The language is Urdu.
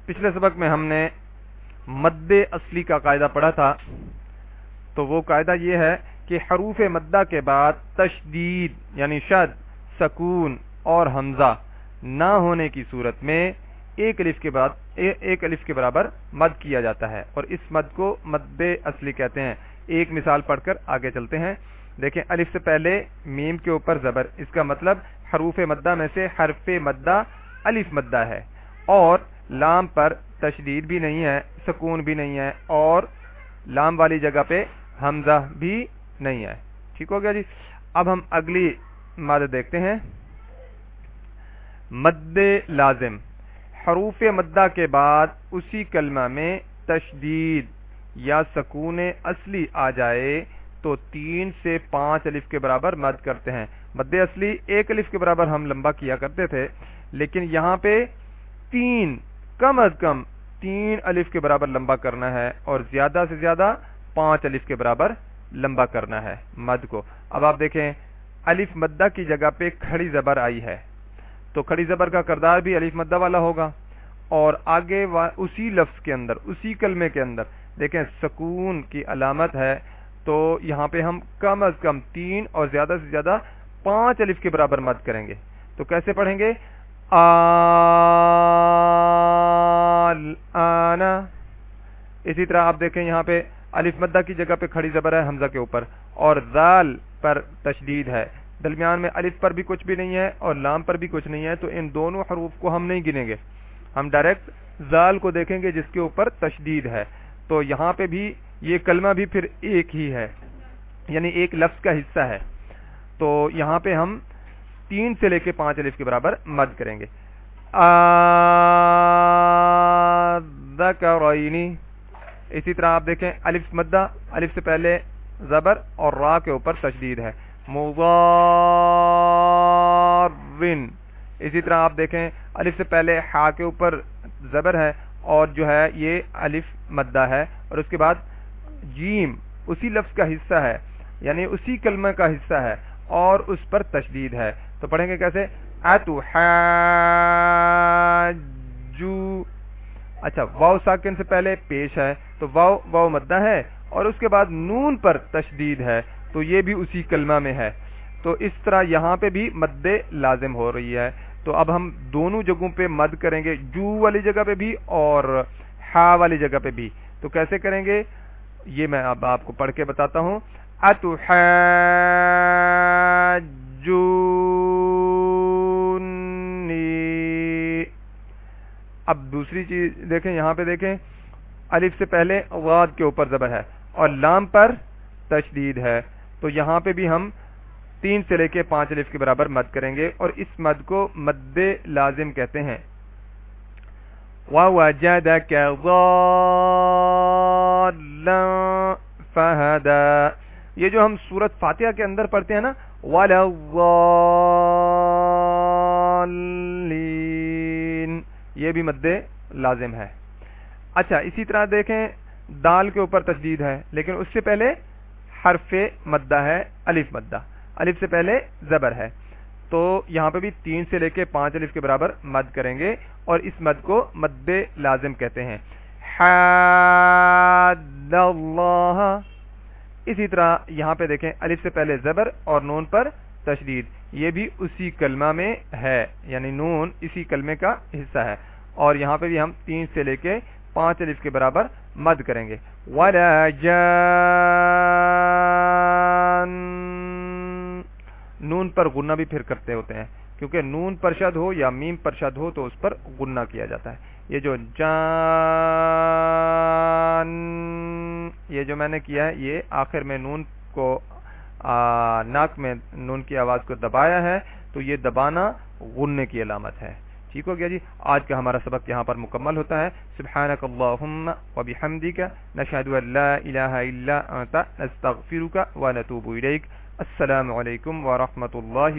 پچھلے سبق میں ہم نے مد اصلی کا قاعدہ پڑھا تھا، تو وہ قاعدہ یہ ہے کہ حروف مدہ کے بعد تشدید یعنی شد، سکون اور حمزہ نہ ہونے کی صورت میں ایک الف کے برابر مد کیا جاتا ہے، اور اس مد کو مد اصلی کہتے ہیں۔ ایک مثال پڑھ کر آگے چلتے ہیں۔ دیکھیں، الف سے پہلے میم کے اوپر زبر، اس کا مطلب حروف مدہ میں سے حرف مدہ الف مدہ ہے، اور لام پر تشدید بھی نہیں ہے، سکون بھی نہیں ہے، اور لام والی جگہ پہ حمزہ بھی نہیں ہے۔ ٹھیک ہو گیا جی۔ اب ہم اگلی مد دیکھتے ہیں، مد لازم۔ حروف مدہ کے بعد اسی کلمہ میں تشدید یا سکون اصلی آ جائے تو 3 سے 5 الف کے برابر مد کرتے ہیں۔ مد اصلی 1 الف کے برابر ہم لمبا کیا کرتے تھے، لیکن یہاں پہ کم از کم 3 الف کے برابر لمبا کرنا ہے، اور زیادہ سے زیادہ 5 الف کے برابر لمبا کرنا ہے مد کو۔ اب آپ دیکھیں، الف مدہ کی جگہ پہ کھڑی زبر آئی ہے، تو کھڑی زبر کا کردار بھی الف مدہ والا ہوگا، اور آگے اسی لفظ کے اندر، اسی کلمے کے اندر دیکھیں سکون کی علامت ہے، تو یہاں پہ ہم کم از کم 3 اور زیادہ سے زیادہ 5 الف کے برابر مد کریں گے۔ تو کیسے پڑھیں گے؟ آنا۔ اسی طرح آپ دیکھیں، یہاں پہ الف مدہ کی جگہ پہ کھڑی زبر ہے حمزہ کے اوپر، اور ذال پر تشدید ہے، درمیان میں الف پر بھی کچھ بھی نہیں ہے اور لام پر بھی کچھ نہیں ہے، تو ان دونوں حروف کو ہم نہیں گنیں گے، ہم ڈائریکٹ ذال کو دیکھیں گے جس کے اوپر تشدید ہے۔ تو یہاں پہ بھی یہ کلمہ بھی پھر ایک ہی ہے، یعنی ایک لفظ کا حصہ ہے، تو یہاں پہ ہم 3 سے لے کے 5 الف کے برابر مد کریں گے۔ ذکرینی۔ اسی طرح آپ دیکھیں، الف مدہ، الف سے پہلے زبر اور را کے اوپر تشدید ہے، مضارن۔ اسی طرح آپ دیکھیں، الف سے پہلے ہا کے اوپر زبر ہے، اور جو ہے یہ الف مدہ ہے، اور اس کے بعد جیم اسی لفظ کا حصہ ہے، یعنی اسی کلمہ کا حصہ ہے، اور اس پر تشدید ہے۔ تو پڑھیں گے کیسے؟ اچھا، واو ساکن سے پہلے پیش ہے، تو واو مدہ ہے، اور اس کے بعد نون پر تشدید ہے، تو یہ بھی اسی کلمہ میں ہے۔ تو اس طرح یہاں پہ بھی مد لازم ہو رہی ہے۔ تو اب ہم دونوں جگہوں پہ مد کریں گے، جو والی جگہ پہ بھی اور ہا والی جگہ پہ بھی۔ تو کیسے کریں گے یہ میں اب آپ کو پڑھ کے بتاتا ہوں۔ اب دوسری چیز دیکھیں، یہاں پہ دیکھیں، الف سے پہلے غاد کے اوپر زبر ہے اور لام پر تشدید ہے، تو یہاں پہ بھی ہم 3 سے لے کے 5 الف کے برابر مد کریں گے، اور اس مد کو مد لازم کہتے ہیں۔ وَوَجَدَكَ ضَالًّا فَهَدَىٰ، یہ جو ہم سورۃ فاتحہ کے اندر پڑھتے ہیں نا، وَلَا الضَّالِّينَ، یہ بھی مد لازم ہے۔ اچھا، اسی طرح دیکھیں، دال کے اوپر تشدید ہے، لیکن اس سے پہلے حرف مدہ ہے الف مدہ، الف سے پہلے زبر ہے، تو یہاں پہ بھی 3 سے لے کے 5 الف کے برابر مد کریں گے، اور اس مد کو مد لازم کہتے ہیں۔ حاد اللہ۔ اسی طرح یہاں پہ دیکھیں، الف سے پہلے زبر اور نون پر تشدید، یہ بھی اسی کلمہ میں ہے، یعنی نون اسی کلمے کا حصہ ہے، اور یہاں پہ بھی ہم 3 سے لے کے 5 الف کے برابر مد کریں گے۔ وَلَا جان، نون پر غنہ بھی پھر کرتے ہوتے ہیں، کیونکہ نون پر شد ہو یا میم پر شد ہو تو اس پر غنہ کیا جاتا ہے۔ یہ جو جان، یہ جو میں نے کیا ہے، یہ آخر میں نون کو ناک میں نون کی آواز کو دبایا ہے، تو یہ دبانا غننے کی علامت ہے۔ ٹھیک ہو گیا جی۔ آج کا ہمارا سبق یہاں پر مکمل ہوتا ہے۔ سبحانک اللہم وبحمدک، نشہد ان لا الہ الا انت، نستغفرک ونتوب الیک۔ السلام علیکم ورحمۃ اللہ